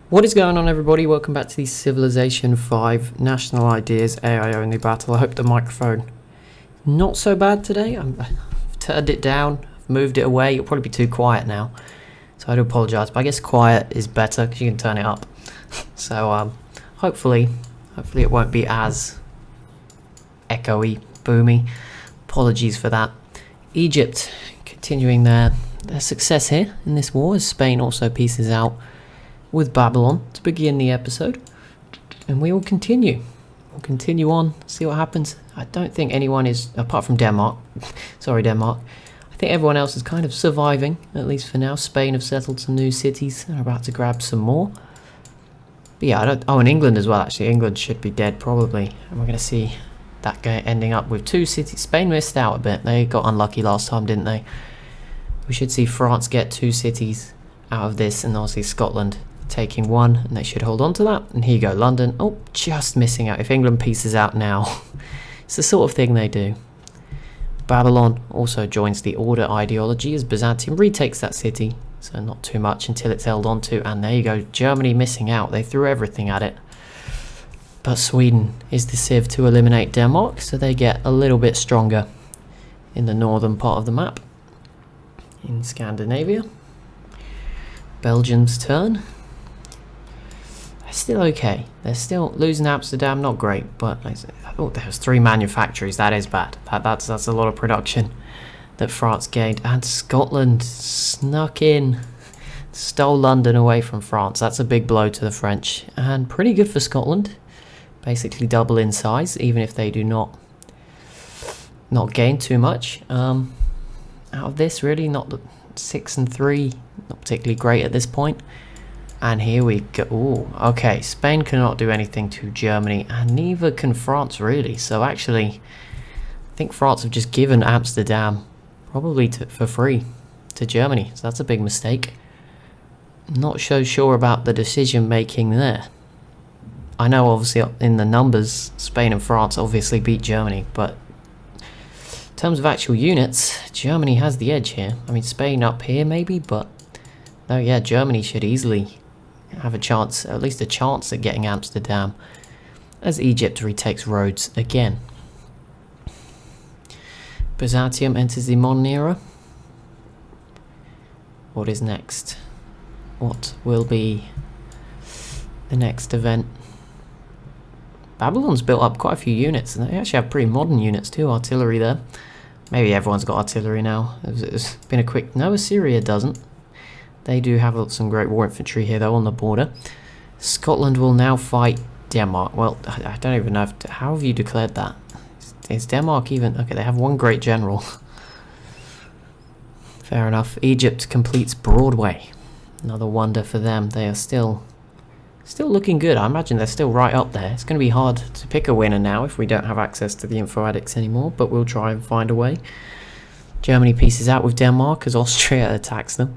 What is going on, everybody? Welcome back to the Civilization 5 National Ideas AI Only Battle. I hope the microphone not so bad today. I've turned it down, I've moved it away. It'll probably be too quiet now, so I do apologise, but I guess quiet is better because you can turn it up. So hopefully it won't be as echoey, boomy. Apologies for that. Egypt continuing their success here in this war as Spain also pieces out with Babylon to begin the episode, and we will continue. We'll continue on, see what happens. I don't think anyone is, apart from Denmark, sorry Denmark, I think everyone else is kind of surviving, at least for now. Spain have settled some new cities and are about to grab some more. But yeah, and England as well, actually. England should be dead probably, and we're going to see that guy ending up with 2 cities. Spain missed out a bit, they got unlucky last time, didn't they? We should see France get 2 cities out of this, and obviously Scotland taking 1, and they should hold on to that. And here you go, London. Oh, just missing out. If England pieces out now, it's the sort of thing they do. Babylon also joins the order ideology as Byzantium retakes that city, so not too much until it's held on to. And there you go, Germany missing out. They threw everything at it. But Sweden is the sieve to eliminate Denmark, so they get a little bit stronger in the northern part of the map in Scandinavia. Belgium's turn. They're still okay. They're still losing Amsterdam, not great, but there's 3 manufactories. That is bad. That's a lot of production that France gained. And Scotland snuck in, stole London away from France. That's a big blow to the French, and pretty good for Scotland. Basically double in size, even if they do not gain too much out of this. Really, not the 6 and 3, not particularly great at this point. And here we go. Ooh, okay, Spain cannot do anything to Germany, and neither can France really. So actually, I think France have just given Amsterdam probably for free to Germany. So that's a big mistake. Not so sure about the decision making there. I know obviously in the numbers, Spain and France obviously beat Germany, but in terms of actual units, Germany has the edge here. I mean, Spain up here maybe, but no, yeah, Germany should easily have a chance, at least a chance at getting Amsterdam, as Egypt retakes Rhodes again. Byzantium enters the modern era. What is next? What will be the next event? Babylon's built up quite a few units, and they actually have pretty modern units too. Artillery there. Maybe everyone's got artillery now. It's been a quick... No, Assyria doesn't. They do have some great war infantry here though on the border. Scotland will now fight Denmark. Well, I don't even know how have you declared that? Is Denmark even... Okay, they have 1 great general. Fair enough. Egypt completes Broadway. Another wonder for them. They are still looking good. I imagine they're still right up there. It's going to be hard to pick a winner now if we don't have access to the info addicts anymore, but we'll try and find a way. Germany pieces out with Denmark as Austria attacks them.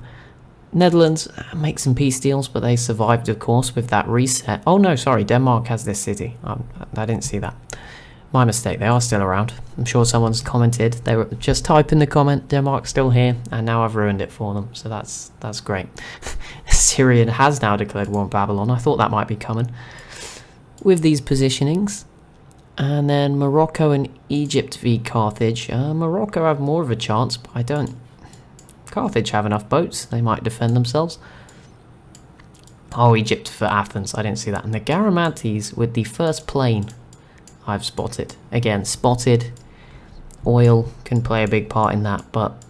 Netherlands make some peace deals, but they survived, of course, with that reset. Oh no, sorry, Denmark has this city. I didn't see that. My mistake, they are still around. I'm sure someone's commented. They were just type in the comment, Denmark's still here, and now I've ruined it for them, so that's great. Syria has now declared war on Babylon. I thought that might be coming with these positionings. And then Morocco and Egypt v Carthage. Morocco have more of a chance, but I don't. Carthage have enough boats. They might defend themselves. Oh, Egypt for Athens. I didn't see that. And the Garamantes with the first plane I've spotted. Again, spotted. Oil can play a big part in that, but...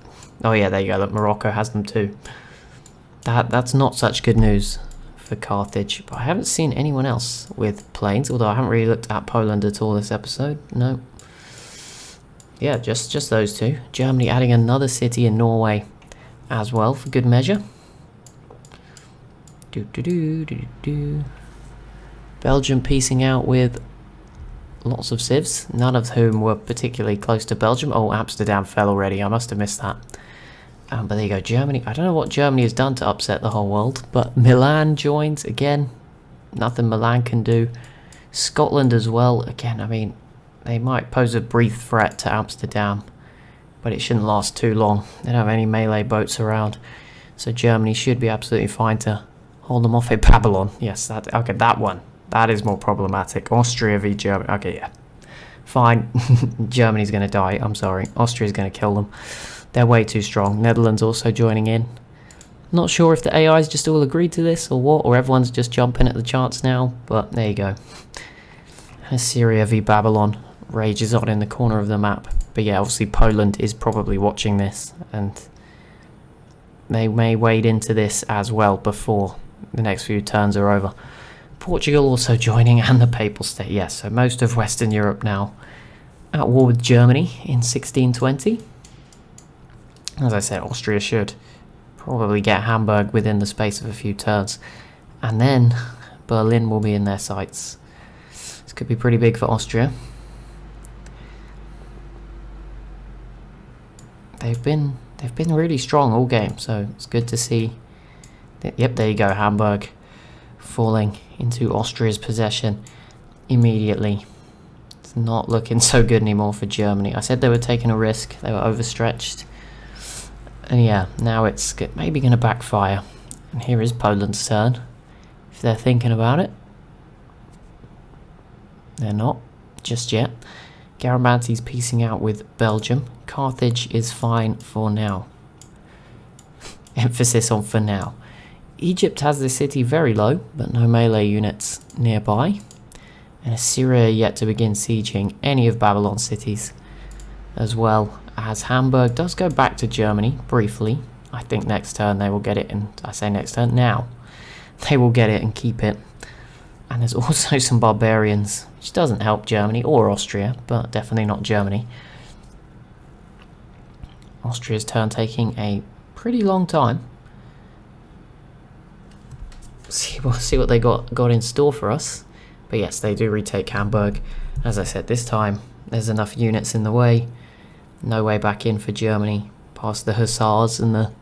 Oh yeah, there you go. Look, Morocco has them too. That's not such good news for Carthage. But I haven't seen anyone else with planes, although I haven't really looked at Poland at all this episode. No. Yeah, just those 2. Germany adding another city in Norway as well, for good measure. Belgium piecing out with lots of civs, none of whom were particularly close to Belgium. Oh, Amsterdam fell already. I must have missed that. But there you go, Germany. I don't know what Germany has done to upset the whole world, but Milan joins again. Nothing Milan can do. Scotland as well. Again, I mean, they might pose a brief threat to Amsterdam, but it shouldn't last too long. They don't have any melee boats around, so Germany should be absolutely fine to Hold them off at Babylon. Yes, that okay. That one. That is more problematic. Austria v Germany. Okay, yeah. Fine. Germany's going to die. I'm sorry. Austria's going to kill them. They're way too strong. Netherlands also joining in. Not sure if the AI's just all agreed to this or what, or everyone's just jumping at the chance now, but there you go. Assyria v Babylon rages on in the corner of the map. But yeah, obviously Poland is probably watching this, and they may wade into this as well before the next few turns are over. Portugal also joining, and the Papal State. Yes, so most of Western Europe now at war with Germany in 1620. As I said, Austria should probably get Hamburg within the space of a few turns. And then Berlin will be in their sights. This could be pretty big for Austria. They've been really strong all game, so it's good to see. Yep, there you go, Hamburg falling into Austria's possession immediately. It's not looking so good anymore for Germany. I said they were taking a risk, they were overstretched. And yeah, now it's maybe going to backfire. And here is Poland's turn, if they're thinking about it. They're not, just yet. Garamanti's piecing out with Belgium. Carthage is fine for now. Emphasis on for now. Egypt has this city very low, but no melee units nearby. And Assyria yet to begin sieging any of Babylon's cities, as well as Hamburg does go back to Germany briefly. I think next turn they will get it, and I say next turn now. They will get it and keep it. And there's also some barbarians, which doesn't help Germany or Austria, but definitely not Germany. Austria's turn taking a pretty long time. See what they got in store for us. But yes, they do retake Hamburg. As I said, this time there's enough units in the way. No way back in for Germany. Past the hussars and the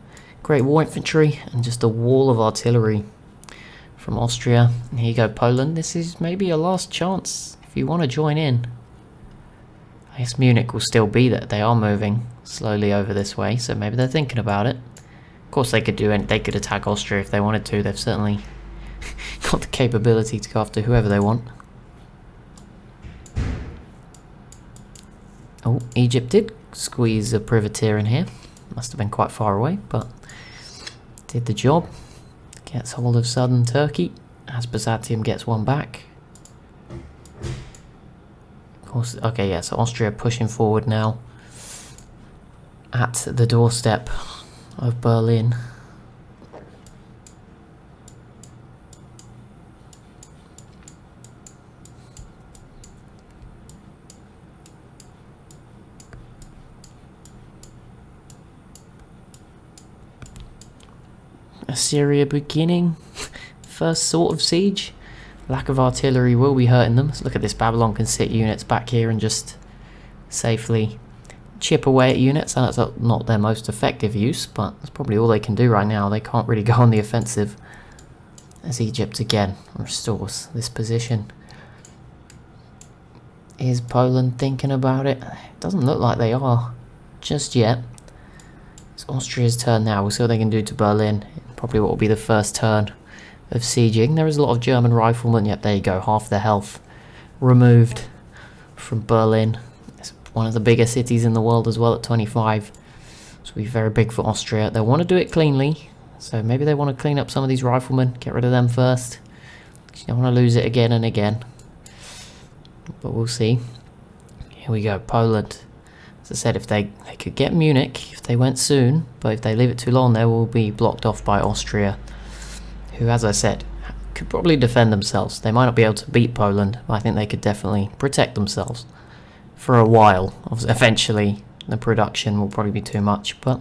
Great War Infantry, and just a wall of artillery from Austria. And here you go, Poland. This is maybe a last chance if you want to join in. I guess Munich will still be there. They are moving slowly over this way, so maybe they're thinking about it. Of course, they could they could attack Austria if they wanted to. They've certainly got the capability to go after whoever they want. Oh, Egypt did squeeze a privateer in here. Must have been quite far away, but did the job. Gets hold of southern Turkey, as Byzantium gets one back. Of course, okay, yeah, so Austria pushing forward now at the doorstep of Berlin. Assyria beginning first sort of siege. Lack of artillery will be hurting them. So look at this, Babylon can sit units back here and just safely chip away at units. And that's not their most effective use, but that's probably all they can do right now. They can't really go on the offensive as Egypt again restores this position. Is Poland thinking about it? It doesn't look like they are just yet. It's Austria's turn now. We'll see what they can do to Berlin. Probably what will be the first turn of sieging. There is a lot of German riflemen. Yep, there you go. Half their health removed from Berlin. It's one of the bigger cities in the world as well at 25. So it'll be very big for Austria. They want to do it cleanly. So maybe they want to clean up some of these riflemen. Get rid of them first. You don't want to lose it again and again. But we'll see. Here we go. Poland. As I said, if they could get Munich if they went soon, but if they leave it too long, they will be blocked off by Austria, who, as I said, could probably defend themselves. They might not be able to beat Poland, but I think they could definitely protect themselves for a while. Eventually, the production will probably be too much, but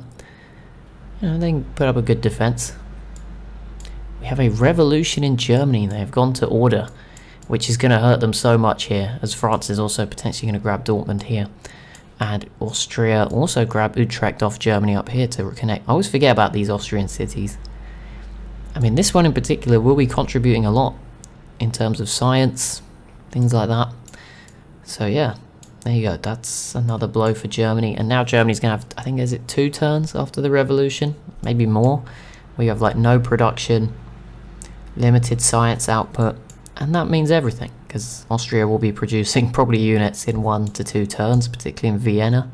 you know, they can put up a good defense. We have a revolution in Germany. They have gone to order, which is going to hurt them so much here, as France is also potentially going to grab Dortmund here. And Austria also grab Utrecht off Germany up here to reconnect. I always forget about these Austrian cities. I mean, this one in particular will be contributing a lot in terms of science, things like that. So yeah, there you go. That's another blow for Germany. And now Germany's going to have, I think, is it 2 turns after the revolution? Maybe more. Where you have like no production. limited science output, and that means everything, because Austria will be producing probably units in 1 to 2 turns, particularly in Vienna.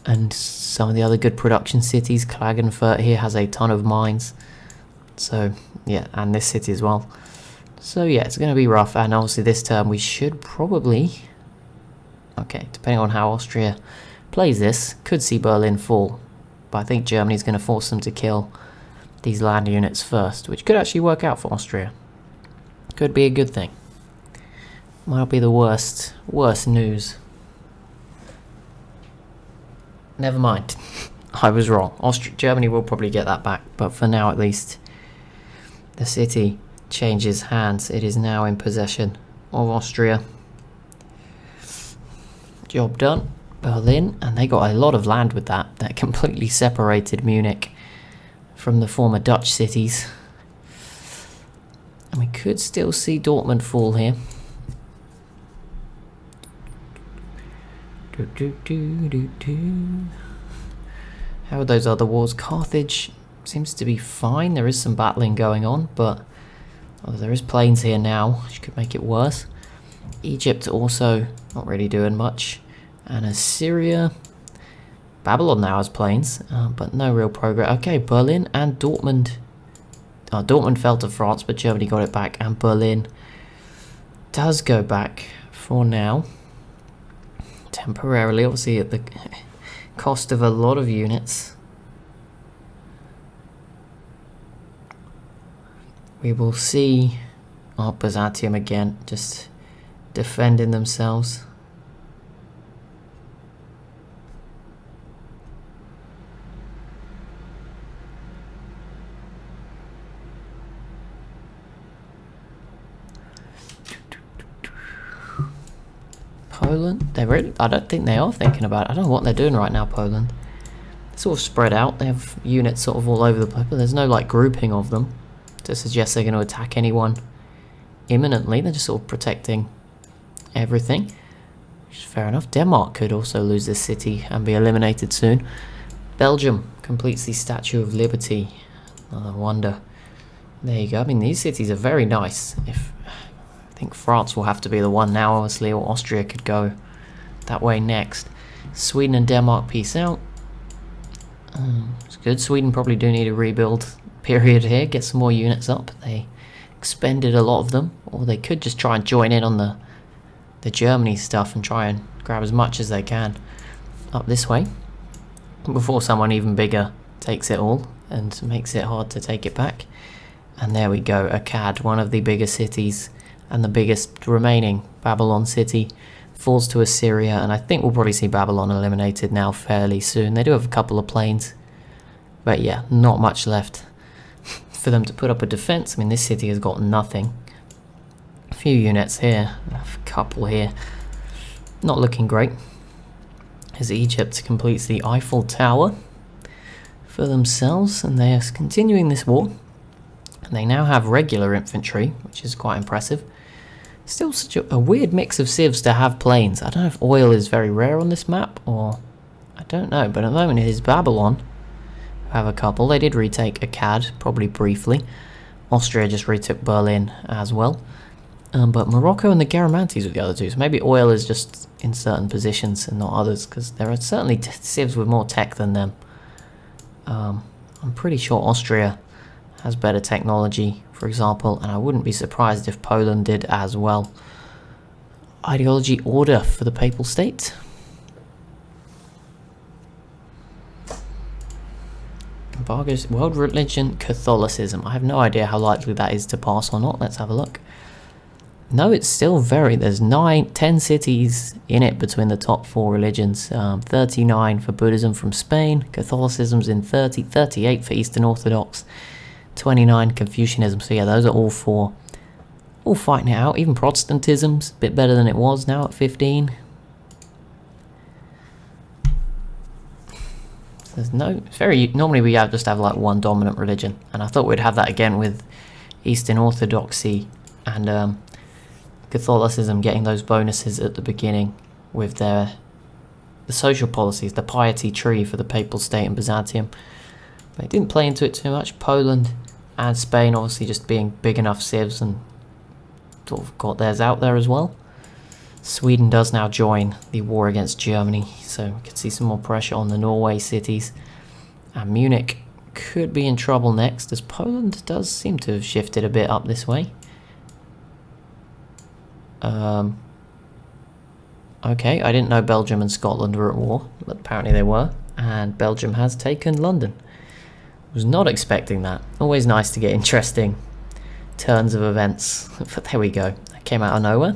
And some of the other good production cities, Klagenfurt here has a ton of mines. So, yeah, and this city as well. So, yeah, it's going to be rough, and obviously this term we should probably... Okay, depending on how Austria plays this, could see Berlin fall. But I think Germany's going to force them to kill these land units first, which could actually work out for Austria. Could be a good thing. Might be the worst news. Never mind. I was wrong. Germany will probably get that back, but for now at least, the city changes hands. It is now in possession of Austria. Job done. Berlin, and they got a lot of land with that. That completely separated Munich from the former Dutch cities. And we could still see Dortmund fall here. How are those other wars? Carthage seems to be fine. There is some battling going on, but there is plains here now, which could make it worse. Egypt also not really doing much. And Assyria. Babylon now has plains, but no real progress. Okay, Berlin and Dortmund. Dortmund fell to France, but Germany got it back, and Berlin does go back for now. Temporarily, obviously at the cost of a lot of units. We will see Byzantium again, just defending themselves. Poland, I don't think they are thinking about it. I don't know what they're doing right now, Poland. They're sort of spread out. They have units sort of all over the place, but there's no like grouping of them to suggest they're going to attack anyone imminently. They're just sort of protecting everything, which is fair enough. Denmark could also lose this city and be eliminated soon. Belgium completes the Statue of Liberty. Another wonder. There you go. I mean, these cities are very nice. I think France will have to be the one now, obviously, or Austria could go that way next. Sweden and Denmark peace out. It's good. Sweden probably do need a rebuild period here, get some more units up. They expended a lot of them, or they could just try and join in on the Germany stuff and try and grab as much as they can up this way before someone even bigger takes it all and makes it hard to take it back. And there we go, Akkad, one of the bigger cities and the biggest remaining Babylon city, falls to Assyria, and I think we'll probably see Babylon eliminated now fairly soon. They do have a couple of planes, but yeah, not much left for them to put up a defense. I mean, this city has got nothing. A few units here, a couple here. Not looking great. As Egypt completes the Eiffel Tower for themselves, and they are continuing this war. And they now have regular infantry, which is quite impressive. Still such a weird mix of civs to have planes. I don't know if oil is very rare on this map, or I don't know. But at the moment it is Babylon who have a couple. They did retake Akkad, probably briefly. Austria just retook Berlin as well. But Morocco and the Garamantes were the other two. So maybe oil is just in certain positions and not others, because there are certainly civs with more tech than them. I'm pretty sure Austria has better technology, for example, and I wouldn't be surprised if Poland did as well. Ideology, order for the Papal State. Embargoes, world religion, Catholicism. I have no idea how likely that is to pass or not. Let's have a look. No, it's still there's 10 cities in it between the top 4 religions. 39 for Buddhism from Spain, Catholicism's in 30, 38 for Eastern Orthodox, 29 Confucianism. So yeah, those are all 4. All fighting it out. Even Protestantism's a bit better than it was now at 15. So there's no... It's very... Normally we just have like one dominant religion. And I thought we'd have that again with Eastern Orthodoxy and Catholicism getting those bonuses at the beginning with the social policies, the piety tree for the Papal State and Byzantium. But it didn't play into it too much. Poland And Spain obviously just being big enough civs and sort of got theirs out there as well. Sweden does now join the war against Germany, so we can see some more pressure on the Norway cities. And Munich could be in trouble next, as Poland does seem to have shifted a bit up this way. Okay, I didn't know Belgium and Scotland were at war, but apparently they were. And Belgium has taken London. Was not expecting that. Always nice to get interesting turns of events. But there we go. That came out of nowhere.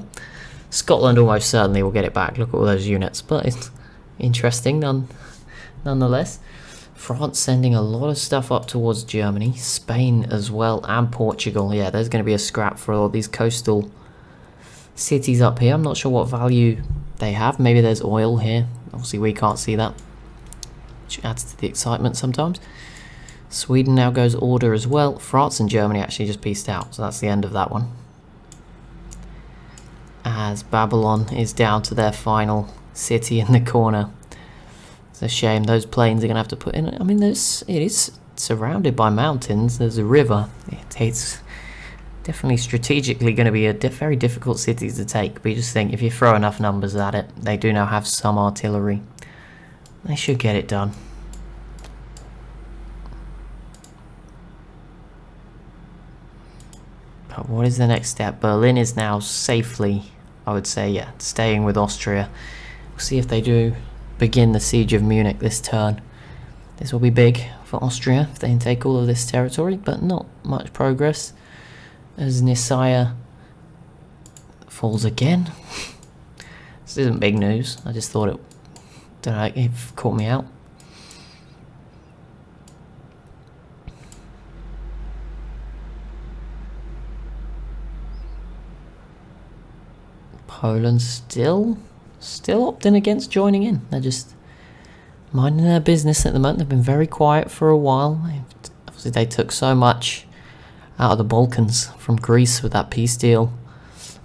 Scotland almost certainly will get it back. Look at all those units. But it's interesting nonetheless. France sending a lot of stuff up towards Germany. Spain as well, and Portugal. Yeah, there's going to be a scrap for all these coastal cities up here. I'm not sure what value they have. Maybe there's oil here. Obviously we can't see that, which adds to the excitement sometimes. Sweden now goes order as well. France and Germany actually just pieced out, so that's the end of that one. As Babylon is down to their final city in the corner. It's a shame those planes are going to have to put in. I mean, it is surrounded by mountains. There's a river. It's definitely strategically going to be a very difficult city to take. But you just think if you throw enough numbers at it, they do now have some artillery. They should get it done. But what is the next step? Berlin is now safely, I would say, yeah, staying with Austria. We'll see if they do begin the siege of Munich this turn. This will be big for Austria if they can take all of this territory, but not much progress as Nisaya falls again. This isn't big news. I just thought it, don't know, it caught me out. Poland still opting against joining in. They're just minding their business at the moment. They've been very quiet for a while. Obviously they took so much out of the Balkans from Greece with that peace deal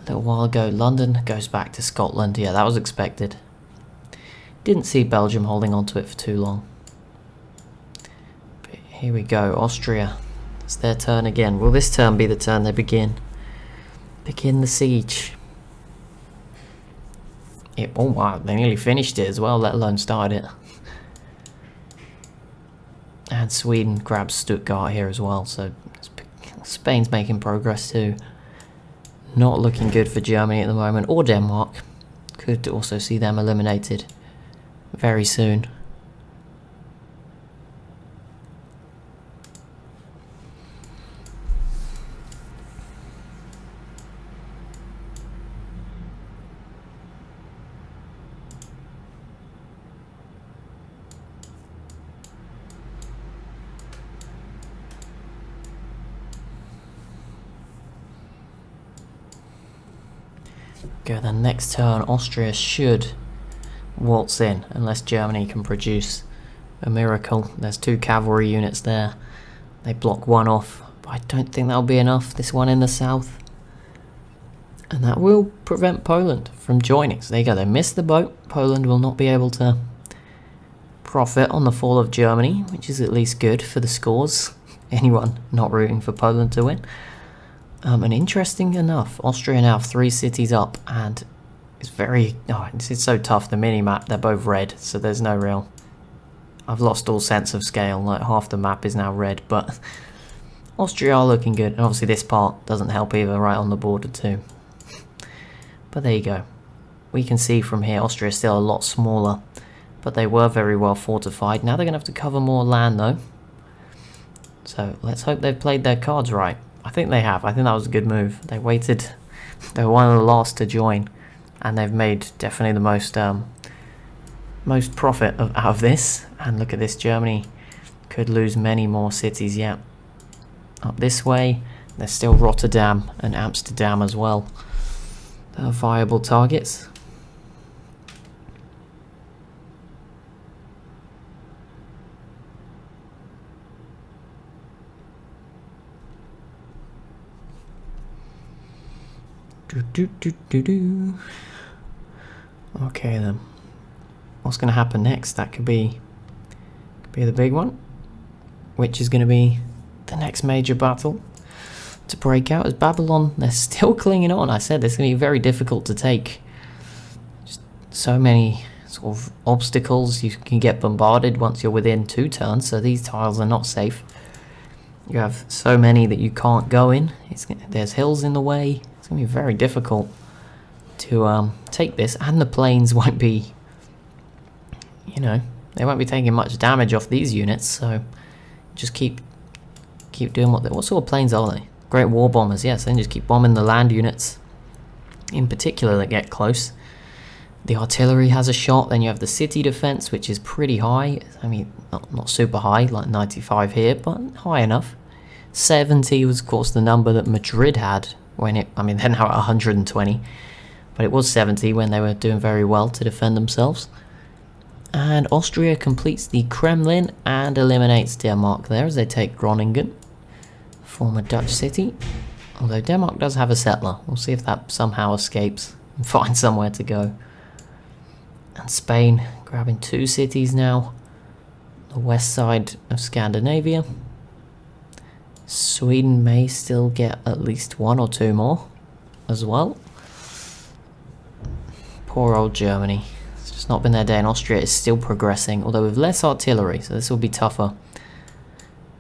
a little while ago. London goes back to Scotland. Yeah, that was expected. Didn't see Belgium holding on to it for too long. But here we go, Austria. It's their turn again. Will this turn be the turn they begin the siege? Oh wow, they nearly finished it as well, let alone started it. And Sweden grabs Stuttgart here as well, so Spain's making progress too. Not looking good for Germany at the moment, or Denmark. Could also see them eliminated very soon. Go the next turn, Austria should waltz in, unless Germany can produce a miracle. There's 2 cavalry units there. They block one off, but I don't think that'll be enough, this one in the south. And that will prevent Poland from joining. So there you go, they missed the boat. Poland will not be able to profit on the fall of Germany, which is at least good for the scores. Anyone not rooting for Poland to win. And interesting enough, Austria now have 3 cities up, and it's very, it's so tough, the mini-map, they're both red, so there's no real, I've lost all sense of scale, like half the map is now red, but Austria are looking good, and obviously this part doesn't help either, right on the border too. But there you go. We can see from here, Austria is still a lot smaller, but they were very well fortified. Now they're going to have to cover more land though. So let's hope they've played their cards right. I think they have. I think that was a good move. They waited. They were one of the last to join, and they've made definitely the most profit out of this. And look at this, Germany could lose many more cities yet. Up this way, there's still Rotterdam and Amsterdam as well. They are viable targets. Okay then, what's going to happen next? That could be the big one, which is going to be the next major battle to break out is Babylon. They're still clinging on. I said it's going to be very difficult to take. Just so many sort of obstacles. You can get bombarded once you're within 2 turns, so these tiles are not safe. You have so many that you can't go in. There's hills in the way. It's going to be very difficult to take this, and the planes won't be, you know, they won't be taking much damage off these units, so just keep doing what sort of planes are they? Great war bombers, yes, then just keep bombing the land units in particular that get close. The artillery has a shot, then you have the city defense, which is pretty high. I mean, not super high, like 95 here, but high enough. 70 was, of course, the number that Madrid had when it, I mean, they're now at 120, but it was 70 when they were doing very well to defend themselves. And Austria completes the Kremlin and eliminates Denmark there as they take Groningen, former Dutch city. Although Denmark does have a settler. We'll see if that somehow escapes and finds somewhere to go. And Spain grabbing 2 cities now. The west side of Scandinavia. Sweden may still get at least 1 or 2 more as well. Poor old Germany. It's just not been their day, and Austria is still progressing, although with less artillery, so this will be tougher.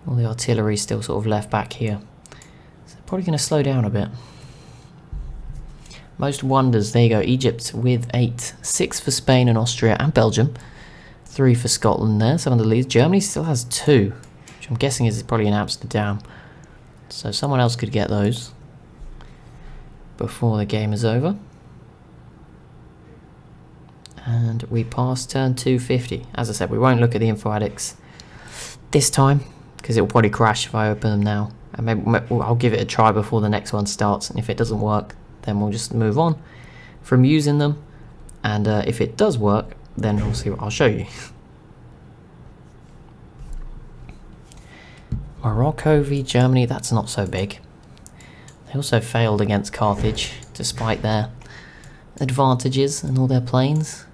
All the artillery is still sort of left back here. So they're probably going to slow down a bit. Most wonders, there you go, Egypt with 8. 6 for Spain and Austria and Belgium. 3 for Scotland there, some of the leads. Germany still has 2, which I'm guessing is probably in Amsterdam. So someone else could get those before the game is over. And we pass turn 250. As I said, we won't look at the info addicts this time, because it will probably crash if I open them now. And maybe I'll give it a try before the next one starts, and if it doesn't work, then we'll just move on from using them. And if it does work, then we'll see what I'll show you. Morocco v Germany, that's not so big. They also failed against Carthage, despite their advantages and all their planes.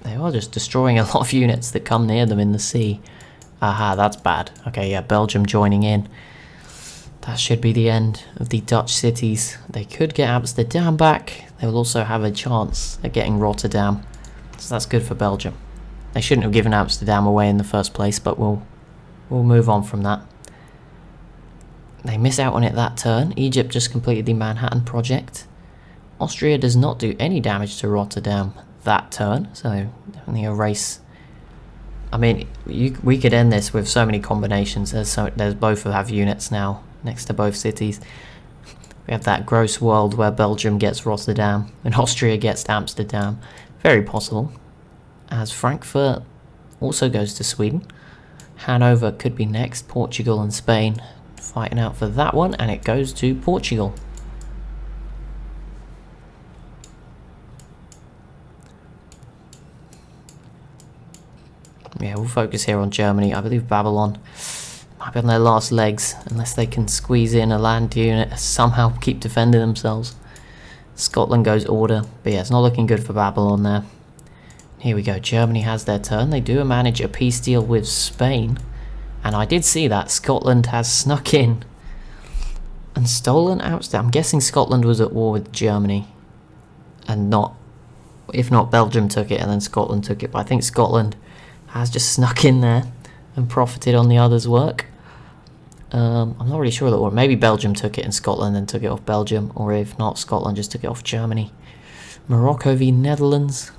They are just destroying a lot of units that come near them in the sea. Aha, that's bad. Okay, yeah, Belgium joining in. That should be the end of the Dutch cities. They could get Amsterdam back. They will also have a chance at getting Rotterdam. So that's good for Belgium. They shouldn't have given Amsterdam away in the first place, but we'll move on from that. They miss out on it that turn. Egypt just completed the Manhattan Project. Austria does not do any damage to Rotterdam that turn, so definitely a race. I mean, we could end this with so many combinations. There's both have units now next to both cities. We have that gross world where Belgium gets Rotterdam and Austria gets Amsterdam. Very possible, as Frankfurt also goes to Sweden. Hanover could be next. Portugal and Spain fighting out for that one, and it goes to Portugal. Yeah, we'll focus here on Germany. I believe Babylon might be on their last legs, unless they can squeeze in a land unit, somehow keep defending themselves. Scotland goes order, but yeah, it's not looking good for Babylon there. Here we go, Germany has their turn. They do manage a peace deal with Spain, and I did see that Scotland has snuck in and stolen Amsterdam. I'm guessing Scotland was at war with Germany, and not, if not, Belgium took it and then Scotland took it, but I think Scotland has just snuck in there and profited on the others' work. I'm not really sure that, or maybe Belgium took it and Scotland then took it off Belgium, or if not, Scotland just took it off Germany. Morocco v Netherlands.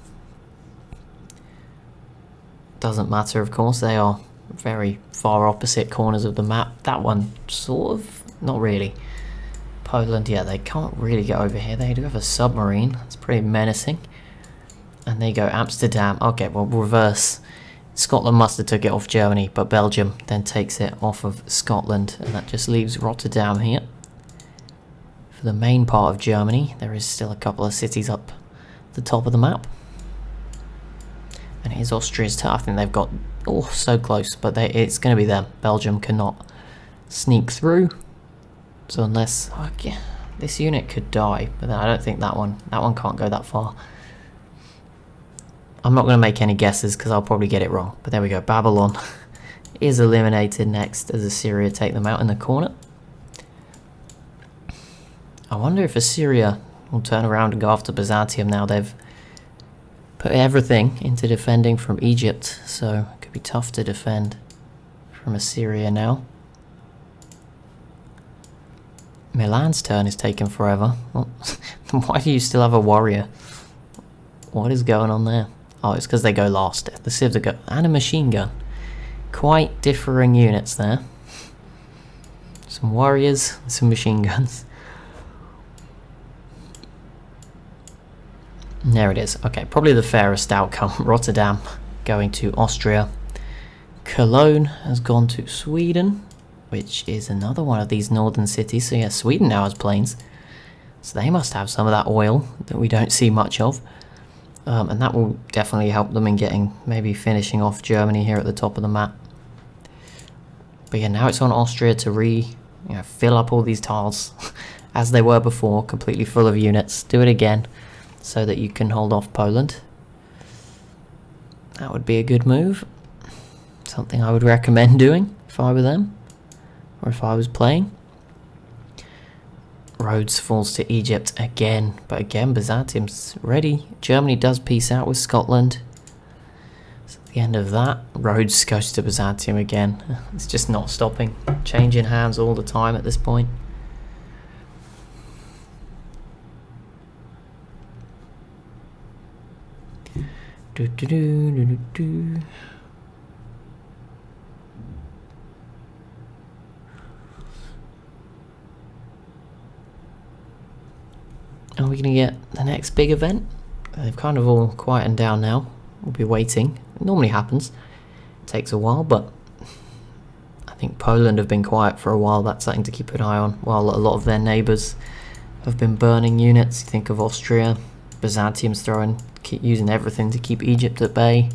Doesn't matter, of course, they are very far opposite corners of the map. That one, sort of, not really. Poland, yeah, they can't really get over here. They do have a submarine, it's pretty menacing. And they go Amsterdam. Okay, well, reverse. Scotland must have took it off Germany, but Belgium then takes it off of Scotland, and that just leaves Rotterdam here. For the main part of Germany, there is still a couple of cities up the top of the map. And here's Austria's turn. I think they've got, oh, so close, but it's going to be them. Belgium cannot sneak through. So unless, okay, this unit could die, but then I don't think that one can't go that far. I'm not going to make any guesses because I'll probably get it wrong. But there we go, Babylon is eliminated next as Assyria take them out in the corner. I wonder if Assyria will turn around and go after Byzantium now. They've put everything into defending from Egypt, so it could be tough to defend from Assyria now. Milan's turn is taking forever. Well, why do you still have a warrior? What is going on there? Oh, it's because they go last. The civs go, and a machine gun. Quite differing units there. Some warriors, some machine guns. And there it is. Okay, probably the fairest outcome. Rotterdam going to Austria. Cologne has gone to Sweden, which is another one of these northern cities. So yeah, Sweden now has planes. So they must have some of that oil that we don't see much of. And that will definitely help them in getting, maybe finishing off Germany here at the top of the map. But yeah, now it's on Austria to fill up all these tiles as they were before, completely full of units. Do it again so that you can hold off Poland. That would be a good move. Something I would recommend doing if I were them, or if I was playing. Rhodes falls to Egypt again, but again Byzantium's ready. Germany does peace out with Scotland. So at the end of that, Rhodes goes to Byzantium again. It's just not stopping, changing hands all the time at this point. Do do do do do do. Are we going to get the next big event? They've kind of all quietened down now. We'll be waiting. It normally happens. It takes a while, but I think Poland have been quiet for a while. That's something to keep an eye on. While a lot of their neighbours have been burning units. You think of Austria, Byzantium's keep using everything to keep Egypt at bay.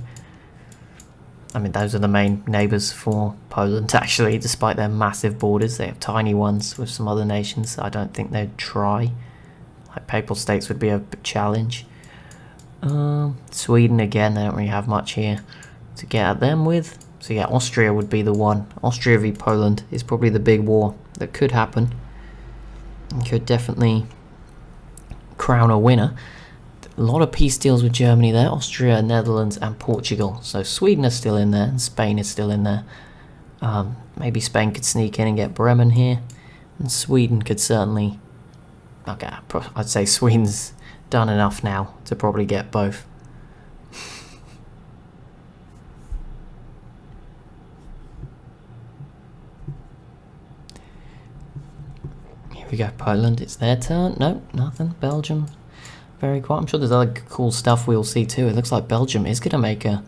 I mean, those are the main neighbours for Poland, actually, despite their massive borders. They have tiny ones with some other nations. I don't think they'd try. Like Papal States would be a challenge. Sweden again, they don't really have much here to get at them with. So yeah, Austria would be the one. Austria v Poland is probably the big war that could happen. And could definitely crown a winner. A lot of peace deals with Germany there. Austria, Netherlands and Portugal. So Sweden is still in there and Spain is still in there. Maybe Spain could sneak in and get Bremen here. And Sweden could certainly... Okay, I'd say Sweden's done enough now to probably get both. Here we go, Poland, it's their turn. No, nothing. Belgium, very quiet. I'm sure there's other cool stuff we'll see too. It looks like Belgium is going to make an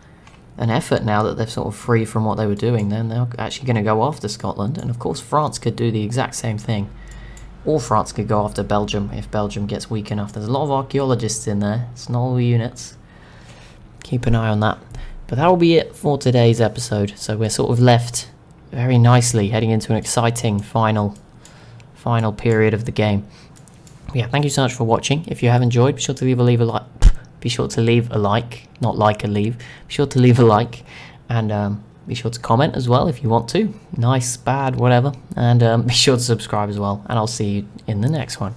effort now that they're sort of free from what they were doing. Then they're actually going to go after Scotland. And of course France could do the exact same thing. Or France could go after Belgium if Belgium gets weak enough. There's a lot of archaeologists in there. It's not all units. Keep an eye on that. But that will be it for today's episode. So we're sort of left very nicely heading into an exciting final period of the game. But yeah, thank you so much for watching. If you have enjoyed, be sure to leave a like. Be sure to leave a like, not like a leave. Be sure to leave a like, and be sure to comment as well if you want to. Nice, bad, whatever. And be sure to subscribe as well. And I'll see you in the next one.